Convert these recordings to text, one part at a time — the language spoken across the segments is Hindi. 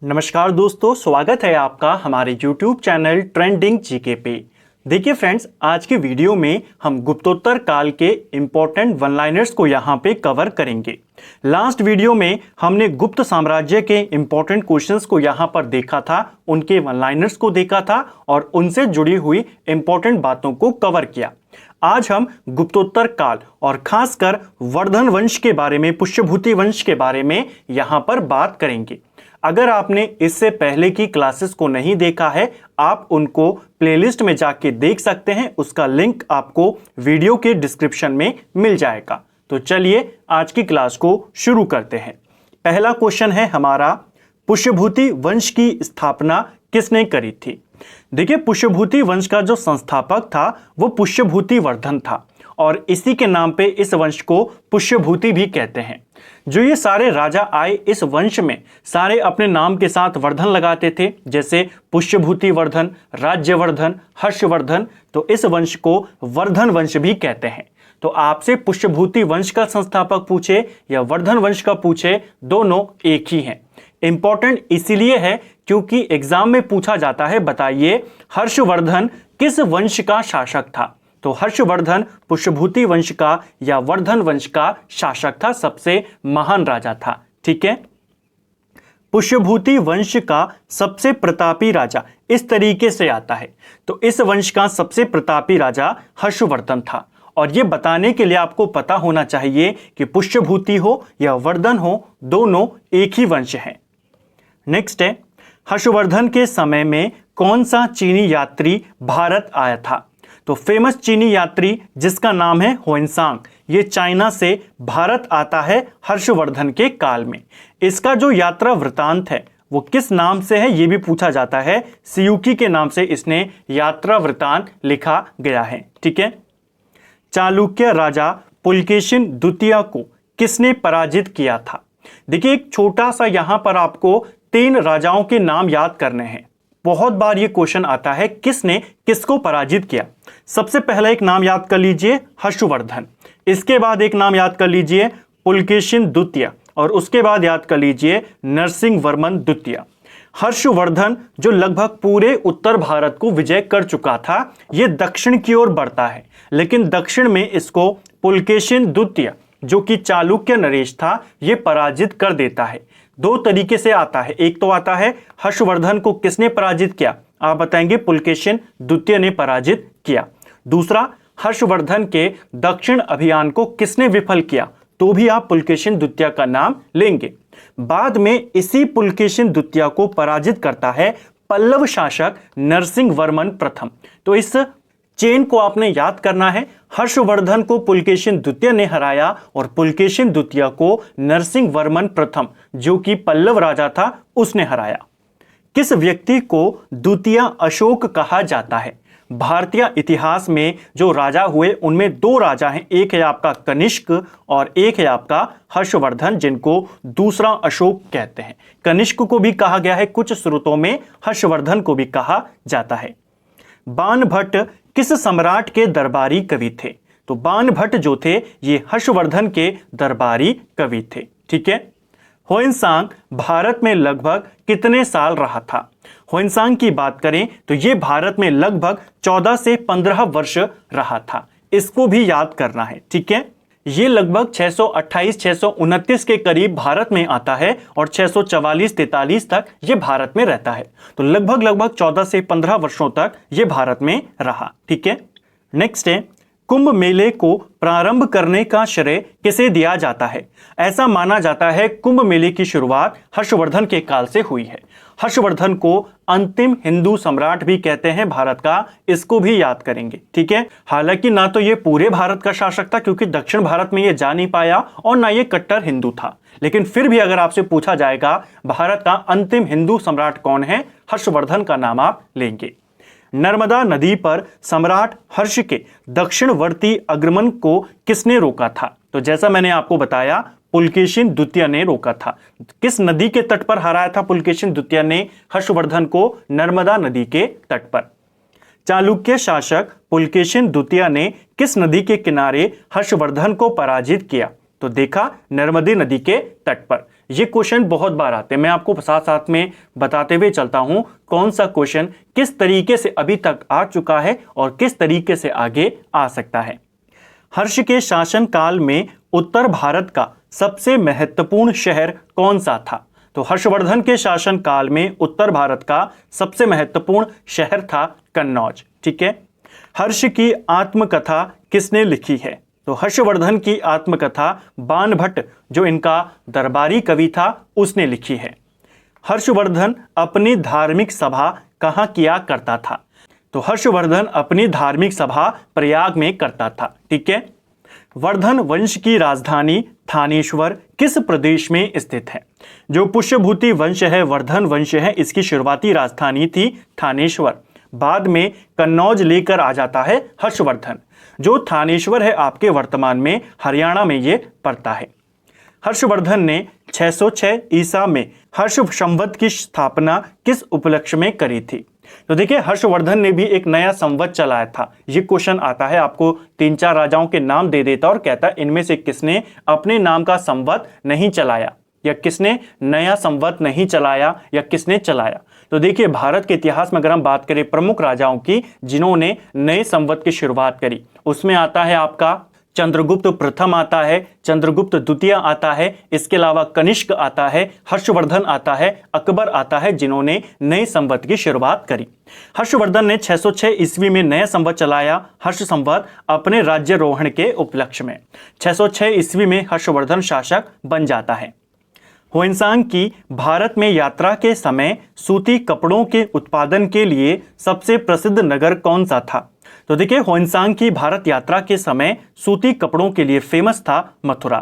नमस्कार दोस्तों, स्वागत है आपका हमारे YouTube चैनल ट्रेंडिंग जीके पे। देखिए फ्रेंड्स, आज की वीडियो में हम गुप्तोत्तर काल के इम्पोर्टेंट वन लाइनर्स को यहाँ पे कवर करेंगे। लास्ट वीडियो में हमने गुप्त साम्राज्य के इम्पोर्टेंट क्वेश्चंस को यहाँ पर देखा था, उनके वन लाइनर्स को देखा था और उनसे जुड़ी हुई इम्पोर्टेंट बातों को कवर किया। आज हम गुप्तोत्तर काल और खासकर वर्धन वंश के बारे में, पुष्यभूति वंश के बारे में यहाँ पर बात करेंगे। अगर आपने इससे पहले की क्लासेस को नहीं देखा है, आप उनको प्लेलिस्ट में जाके देख सकते हैं। उसका लिंक आपको वीडियो के डिस्क्रिप्शन में मिल जाएगा। तो चलिए आज की क्लास को शुरू करते हैं। पहला क्वेश्चन है हमारा, पुष्यभूति वंश की स्थापना किसने करी थी? देखिए, पुष्यभूति वंश का जो संस्थापक था वो पुष्यभूति वर्धन था और इसी के नाम पे इस वंश को पुष्यभूति भी कहते हैं। जो ये सारे राजा आए इस वंश में, सारे अपने नाम के साथ वर्धन लगाते थे, जैसे पुष्यभूति वर्धन, राज्यवर्धन, हर्षवर्धन। तो इस वंश को वर्धन वंश भी कहते हैं। तो आपसे पुष्यभूति वंश का संस्थापक पूछे या वर्धन वंश का पूछे, दोनों एक ही हैं। इंपॉर्टेंट इसीलिए है क्योंकि एग्जाम में पूछा जाता है, बताइए हर्षवर्धन किस वंश का शासक था? तो हर्षवर्धन पुष्यभूति वंश का या वर्धन वंश का शासक था, सबसे महान राजा था। ठीक है, पुष्यभूति वंश का सबसे प्रतापी राजा इस तरीके से आता है। तो इस वंश का सबसे प्रतापी राजा हर्षवर्धन था। और यह बताने के लिए आपको पता होना चाहिए कि पुष्यभूति हो या वर्धन हो, दोनों एक ही वंश हैं। नेक्स्ट है, हर्षवर्धन के समय में कौन सा चीनी यात्री भारत आया था? तो फेमस चीनी यात्री जिसका नाम है हुएनसांग, ये चाइना से भारत आता है हर्षवर्धन के काल में। इसका जो यात्रा वृतांत है वो किस नाम से है, ये भी पूछा जाता है। सियूकी के नाम से इसने यात्रा वृतांत लिखा गया है। ठीक है, चालुक्य राजा पुलकेशिन द्वितीय को किसने पराजित किया था? देखिए, एक छोटा सा यहां पर आपको 3 राजाओं के नाम याद करने हैं। बहुत बार ये क्वेश्चन आता है, किसने किसको पराजित किया। सबसे पहला एक नाम याद कर लीजिए, हर्षवर्धन। इसके बाद एक नाम याद कर लीजिए, पुलकेशिन द्वितीय, और उसके बाद याद कर लीजिए नरसिंह वर्मन द्वितीय। हर्षवर्धन जो लगभग पूरे उत्तर भारत को विजय कर चुका था, ये दक्षिण की ओर बढ़ता है, लेकिन दक्षिण में इसको पुलकेशिन द्वितीय जो कि चालुक्य नरेश था, ये पराजित कर देता है। 2 तरीके से आता है। एक तो आता है हर्षवर्धन को किसने पराजित किया, आप बताएंगे पुलकेशिन द्वितीय ने पराजित किया। दूसरा, हर्षवर्धन के दक्षिण अभियान को किसने विफल किया, तो भी आप पुलकेशिन द्वितीय का नाम लेंगे। बाद में इसी पुलकेशिन द्वितीय को पराजित करता है पल्लव शासक नरसिंह वर्मन प्रथम। तो इस चेन को आपने याद करना है। हर्षवर्धन को पुलकेशिन द्वितीय ने हराया और पुलकेशिन द्वितीय को नरसिंह वर्मन प्रथम जो कि पल्लव राजा था उसने हराया। किस व्यक्ति को द्वितीय अशोक कहा जाता है? भारतीय इतिहास में जो राजा हुए उनमें 2 राजा हैं, एक है आपका कनिष्क और एक है आपका हर्षवर्धन, जिनको दूसरा अशोक कहते हैं। कनिष्क को भी कहा गया है, कुछ स्रोतों में हर्षवर्धन को भी कहा जाता है। बाणभट्ट किस सम्राट के दरबारी कवि थे? तो बाणभट्ट जो थे ये हर्षवर्धन के दरबारी कवि थे। ठीक है, हुएनसांग भारत में लगभग कितने साल रहा था? हुएनसांग की बात करें तो ये भारत में लगभग 14 से 15 वर्ष रहा था। इसको भी याद करना है। ठीक है, ये लगभग 628-629 के करीब भारत में आता है और 644-43 तक ये भारत में रहता है। तो लगभग 14 से 15 वर्षों तक ये भारत में रहा। ठीक है, नेक्स्ट है, कुंभ मेले को प्रारंभ करने का श्रेय किसे दिया जाता है? ऐसा माना जाता है कुंभ मेले की शुरुआत हर्षवर्धन के काल से हुई है। हर्षवर्धन को अंतिम हिंदू सम्राट भी कहते हैं भारत का, इसको भी याद करेंगे। ठीक है, हालांकि ना तो ये पूरे भारत का शासक था क्योंकि दक्षिण भारत में ये जा नहीं पाया और ना ये कट्टर हिंदू था, लेकिन फिर भी अगर आपसे पूछा जाएगा भारत का अंतिम हिंदू सम्राट कौन है, हर्षवर्धन का नाम आप लेंगे। नर्मदा नदी पर सम्राट हर्ष के दक्षिणवर्ती आगमन को किसने रोका था? तो जैसा मैंने आपको बताया, पुलकेशिन द्वितीय ने रोका था। किस नदी के तट पर हराया था पुलकेशिन द्वितीय ने हर्षवर्धन को? नर्मदा नदी के तट पर। चालुक्य शासक पुलकेशिन द्वितीय ने किस नदी के किनारे हर्षवर्धन को पराजित किया? तो देखा, नर्मदे नदी के तट पर। ये क्वेश्चन बहुत बार आते हैं, मैं आपको साथ साथ में बताते हुए चलता हूं कौन सा क्वेश्चन किस तरीके से अभी तक आ चुका है और किस तरीके से आगे आ सकता है। हर्ष के शासन काल में उत्तर भारत का सबसे महत्वपूर्ण शहर कौन सा था? तो हर्षवर्धन के शासन काल में उत्तर भारत का सबसे महत्वपूर्ण शहर था कन्नौज। ठीक है। हर्ष की आत्मकथा किसने लिखी है? तो हर्षवर्धन की आत्मकथा बाणभट्ट, जो इनका दरबारी कवि था, उसने लिखी है। हर्षवर्धन अपनी धार्मिक सभा कहाँ किया करता था? तो हर्षवर्धन अपनी धार्मिक सभा प्रयाग में करता था। ठीक है। वर्धन वंश की राजधानी थानेश्वर किस प्रदेश में स्थित है? जो पुष्यभूति वंश है, वर्धन वंश है, इसकी शुरुआती राजधानी थी थानेश्वर। बाद में कन्नौज लेकर आ जाता है हर्षवर्धन। जो थानेश्वर है आपके वर्तमान में हरियाणा में ये पड़ता है। हर्षवर्धन ने 606 ईसा में हर्ष संवत की स्थापना किस उपलक्ष्य में करी थी? तो देखिए, हर्षवर्धन ने भी एक नया संवत चलाया था। ये क्वेश्चन आता है, आपको 3-4 राजाओं के नाम दे देता और कहता है इनमें से किसने अपने नाम का संवत नहीं चलाया, या किसने नया संवत नहीं चलाया, या किसने चलाया। तो देखिए, भारत के इतिहास में अगर हम बात करें प्रमुख राजाओं की जिन्होंने नए संवत की शुरुआत करी, उसमें आता है आपका चंद्रगुप्त प्रथम आता है, चंद्रगुप्त द्वितीय आता है, इसके अलावा कनिष्क आता है, हर्षवर्धन आता है, अकबर आता है, जिन्होंने नए संवत की शुरुआत करी। हर्षवर्धन ने 606 ईस्वी में नया संवत चलाया, हर्ष संवत, अपने राज्यारोहण के उपलक्ष्य में। 606 ईस्वी में हर्षवर्धन शासक बन जाता है। ह्वेनसांग की भारत में यात्रा के समय सूती कपड़ों के उत्पादन के लिए सबसे प्रसिद्ध नगर कौन सा था? तो देखिए, ह्वेनसांग की भारत यात्रा के समय सूती कपड़ों के लिए फेमस था मथुरा।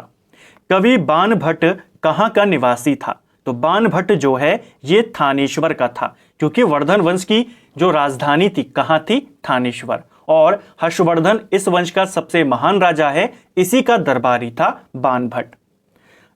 कवि बाणभट्ट कहाँ का निवासी था? तो बाणभट्ट जो है ये थानेश्वर का था, क्योंकि वर्धन वंश की जो राजधानी थी कहाँ थी? थानेश्वर। और हर्षवर्धन इस वंश का सबसे महान राजा है, इसी का दरबारी था बाणभट्ट।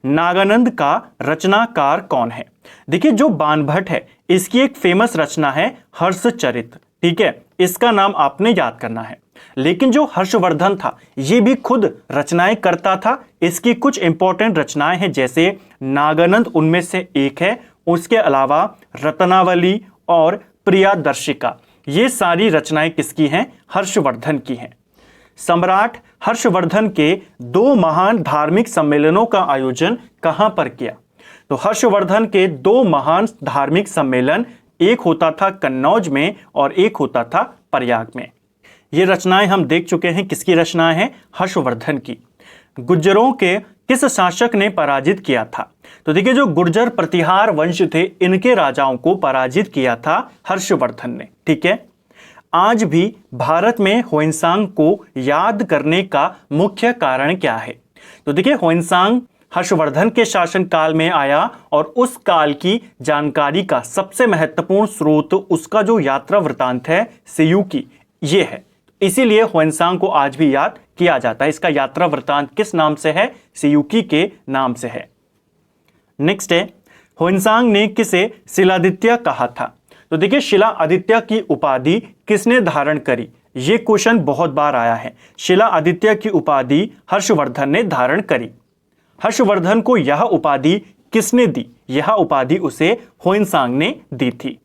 नागानंद का रचनाकार कौन है? देखिए, जो बाणभट्ट है इसकी एक फेमस रचना है हर्षचरित। ठीक है, इसका नाम आपने याद करना है। लेकिन जो हर्षवर्धन था ये भी खुद रचनाएं करता था। इसकी कुछ इंपॉर्टेंट रचनाएं हैं, जैसे नागानंद उनमें से एक है, उसके अलावा रत्नावली और प्रियादर्शिका, ये सारी रचनाएं किसकी हैं? हर्षवर्धन की हैं। सम्राट हर्षवर्धन के 2 महान धार्मिक सम्मेलनों का आयोजन कहां पर किया? तो हर्षवर्धन के 2 महान धार्मिक सम्मेलन, एक होता था कन्नौज में और एक होता था प्रयाग में। ये रचनाएं हम देख चुके हैं, किसकी रचनाएं हैं? हर्षवर्धन की। गुर्जरों के किस शासक ने पराजित किया था? तो देखिए, जो गुर्जर प्रतिहार वंश थे इनके राजाओं को पराजित किया था हर्षवर्धन ने। ठीक है। आज भी भारत में ह्वेनसांग को याद करने का मुख्य कारण क्या है? तो देखिए, ह्वेनसांग हर्षवर्धन के शासन काल में आया और उस काल की जानकारी का सबसे महत्वपूर्ण स्रोत उसका जो यात्रा वृतांत है सेयूकी, ये है। इसीलिए ह्वेनसांग को आज भी याद किया जाता है। इसका यात्रा वृतांत किस नाम से है? सेयूकी के नाम से है। नेक्स्ट है, ह्वेनसांग ने किसे शिलादित्य कहा था? तो देखिए, शिला आदित्य की उपाधि किसने धारण करी? ये क्वेश्चन बहुत बार आया है। शिला आदित्य की उपाधि हर्षवर्धन ने धारण करी। हर्षवर्धन को यह उपाधि किसने दी? यह उपाधि उसे ह्वेनसांग ने दी थी।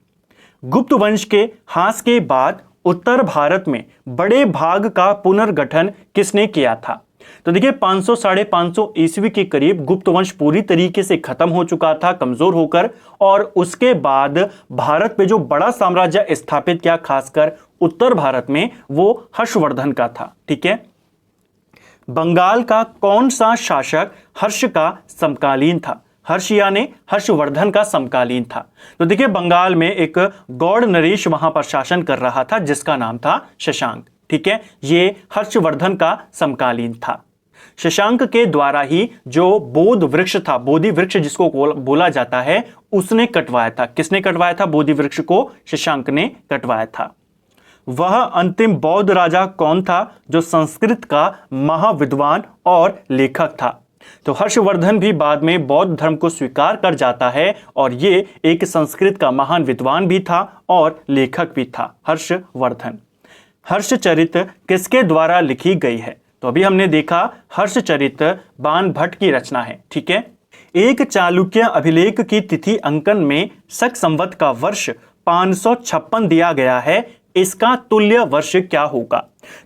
गुप्त वंश के ह्रास के बाद उत्तर भारत में बड़े भाग का पुनर्गठन किसने किया था? तो देखिए, 500 साढ़े 500 ईस्वी के करीब गुप्त वंश पूरी तरीके से खत्म हो चुका था, कमजोर होकर, और उसके बाद भारत पे जो बड़ा साम्राज्य स्थापित किया खासकर उत्तर भारत में, वो हर्षवर्धन का था। ठीक है। बंगाल का कौन सा शासक हर्ष का समकालीन था? हर्ष यानी हर्षवर्धन का समकालीन था। तो देखिए, बंगाल में एक गौड़ नरेश वहां पर शासन कर रहा था जिसका नाम था शशांक। ठीक है, ये हर्षवर्धन का समकालीन था। शशांक के द्वारा ही जो बोध वृक्ष था, बोधि वृक्ष जिसको बोला जाता है, उसने कटवाया था। किसने कटवाया था बोधि वृक्ष को? शशांक ने कटवाया था। वह अंतिम बौद्ध राजा कौन था जो संस्कृत का महाविद्वान और लेखक था? तो हर्षवर्धन भी बाद में बौद्ध धर्म को स्वीकार कर जाता है और ये एक संस्कृत का महान विद्वान भी था और लेखक भी था, हर्षवर्धन। हर्षचरित किसके द्वारा लिखी गई है? तो अभी हमने देखा हर्षचरित बाणभट्ट की रचना है। ठीक है। एक चालुक्य अभिलेख की तिथि अंकन में शक संवत का वर्ष 556 दिया गया है, इसका तुल्य वर्ष क्या होगा?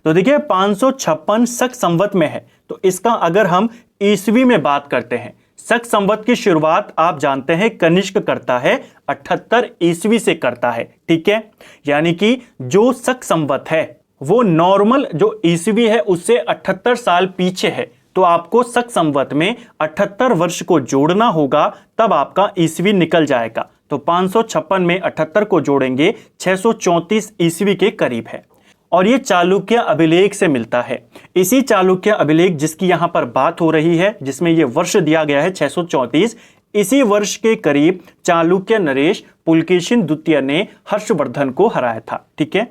तो देखिए 556 शक संवत में है, तो इसका अगर हम ईस्वी में बात करते हैं, शक संवत की शुरुआत आप जानते हैं कनिष्क करता है 78 ईस्वी से करता है, ठीक है। यानी कि जो शक संवत है वो नॉर्मल जो ईस्वी है उससे 78 साल पीछे है, तो आपको शक संवत में 78 वर्ष को जोड़ना होगा, तब आपका ईस्वी निकल जाएगा। तो 556 में 78 को जोड़ेंगे 634 ईस्वी के करीब है, और ये चालुक्य अभिलेख से मिलता है। इसी चालुक्य अभिलेख जिसकी यहाँ पर बात हो रही है, जिसमें ये वर्ष दिया गया है 634, इसी वर्ष के करीब चालुक्य नरेश पुलकेशिन द्वितीय ने हर्षवर्धन को हराया था, ठीक है।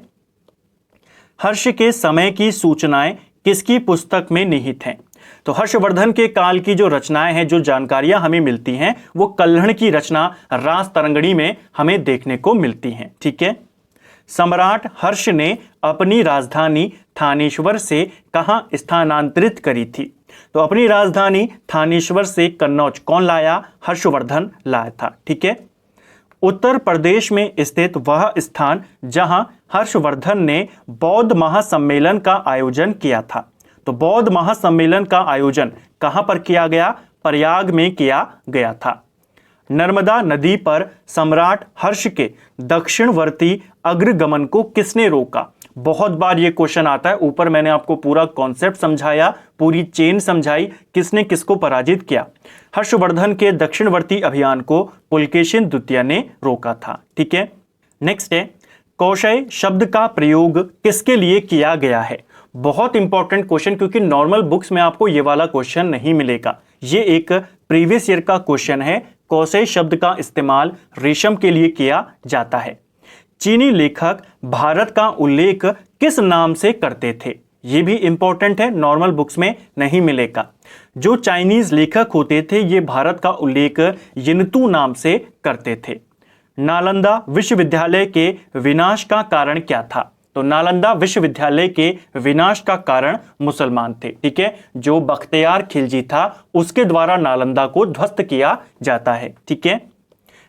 हर्ष के समय की सूचनाएं किसकी पुस्तक में निहित हैं? तो हर्षवर्धन के काल की जो रचनाएं हैं, जो जानकारियां हमें मिलती हैं, वो कल्हण की रचना रास तरंगणी में हमें देखने को मिलती हैं, ठीक है। सम्राट हर्ष ने अपनी राजधानी थानेश्वर से कहां स्थानांतरित करी थी? तो अपनी राजधानी थानेश्वर से कन्नौज कौन लाया? हर्षवर्धन लाया था, ठीक है। उत्तर प्रदेश में स्थित वह स्थान जहां हर्षवर्धन ने बौद्ध महासम्मेलन का आयोजन किया था। तो बौद्ध महासम्मेलन का आयोजन कहां पर किया गया? प्रयाग में किया गया था। नर्मदा नदी पर सम्राट हर्ष के दक्षिणवर्ती अग्रगमन को किसने रोका? बहुत बार ये क्वेश्चन आता है, ऊपर मैंने आपको पूरा कॉन्सेप्ट समझाया, पूरी चेन समझाई, किसने किसको पराजित किया। हर्षवर्धन के दक्षिणवर्ती अभियान को पुलकेशिन द्वितीय ने रोका था, ठीक है। नेक्स्ट है, कौशय शब्द का प्रयोग किसके लिए किया गया है? बहुत इंपॉर्टेंट क्वेश्चन, क्योंकि नॉर्मल बुक्स में आपको ये वाला क्वेश्चन नहीं मिलेगा। ये एक प्रीवियस ईयर का क्वेश्चन है। कौशय शब्द का इस्तेमाल रेशम के लिए किया जाता है। चीनी लेखक भारत का उल्लेख किस नाम से करते थे? ये भी इंपॉर्टेंट है, नॉर्मल बुक्स में नहीं मिलेगा। जो चाइनीज लेखक होते थे ये भारत का उल्लेख यिनतू नाम से करते थे। नालंदा विश्वविद्यालय के विनाश का कारण क्या था? तो नालंदा विश्वविद्यालय के विनाश का कारण मुसलमान थे, ठीक है। जो बख्तियार खिलजी था उसके द्वारा नालंदा को ध्वस्त किया जाता है, ठीक है।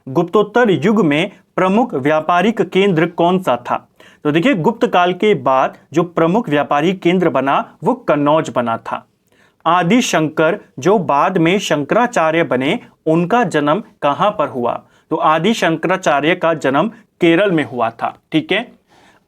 गुप्तोत्तर युग में प्रमुख व्यापारिक केंद्र कौन सा था? तो देखिए गुप्त काल के बाद जो प्रमुख व्यापारिक केंद्र बना वो कन्नौज बना था। आदि शंकर जो बाद में शंकराचार्य बने, उनका जन्म कहां पर हुआ? तो आदि शंकराचार्य का जन्म केरल में हुआ था, ठीक है।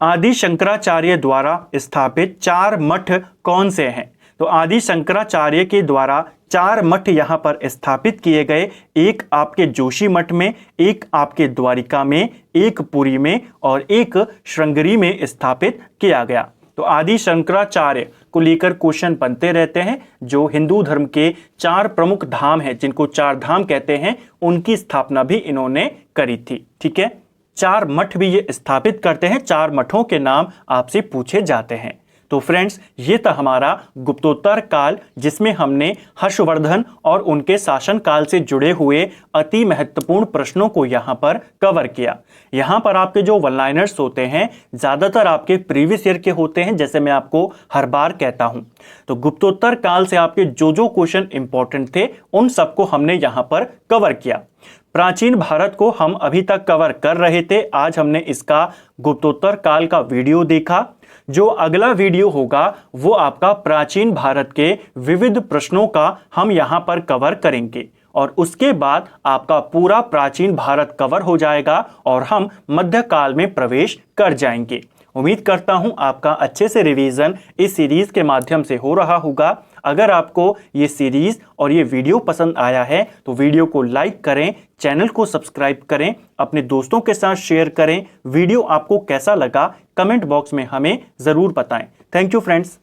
आदि शंकराचार्य द्वारा स्थापित 4 मठ कौन से हैं? तो आदि शंकराचार्य के द्वारा 4 मठ यहाँ पर स्थापित किए गए। एक आपके जोशी मठ में, एक आपके द्वारिका में, एक पुरी में और एक श्रृंगेरी में स्थापित किया गया। तो आदि शंकराचार्य को लेकर क्वेश्चन बनते रहते हैं। जो हिंदू धर्म के 4 प्रमुख धाम हैं, जिनको 4 धाम कहते हैं, उनकी स्थापना भी इन्होंने करी थी, ठीक है। 4 मठ भी ये स्थापित करते हैं। 4 मठों के नाम आपसे पूछे जाते हैं। तो फ्रेंड्स, ये था हमारा गुप्तोत्तर काल, जिसमें हमने हर्षवर्धन और उनके शासन काल से जुड़े हुए अति महत्वपूर्ण प्रश्नों को यहाँ पर कवर किया। यहाँ पर आपके जो वन लाइनर्स होते हैं ज़्यादातर आपके प्रीवियस ईयर के होते हैं, जैसे मैं आपको हर बार कहता हूँ। तो गुप्तोत्तर काल से आपके जो जो क्वेश्चन इंपॉर्टेंट थे उन सबको हमने यहाँ पर कवर किया। प्राचीन भारत को हम अभी तक कवर कर रहे थे। आज हमने इसका गुप्तोत्तर काल का वीडियो देखा। जो अगला वीडियो होगा वो आपका प्राचीन भारत के विविध प्रश्नों का हम यहाँ पर कवर करेंगे, और उसके बाद आपका पूरा प्राचीन भारत कवर हो जाएगा और हम मध्यकाल में प्रवेश कर जाएंगे। उम्मीद करता हूं आपका अच्छे से रिवीजन इस सीरीज के माध्यम से हो रहा होगा। अगर आपको ये सीरीज और ये वीडियो पसंद आया है तो वीडियो को लाइक करें, चैनल को सब्सक्राइब करें, अपने दोस्तों के साथ शेयर करें। वीडियो आपको कैसा लगा कमेंट बॉक्स में हमें ज़रूर बताएं। Thank you friends.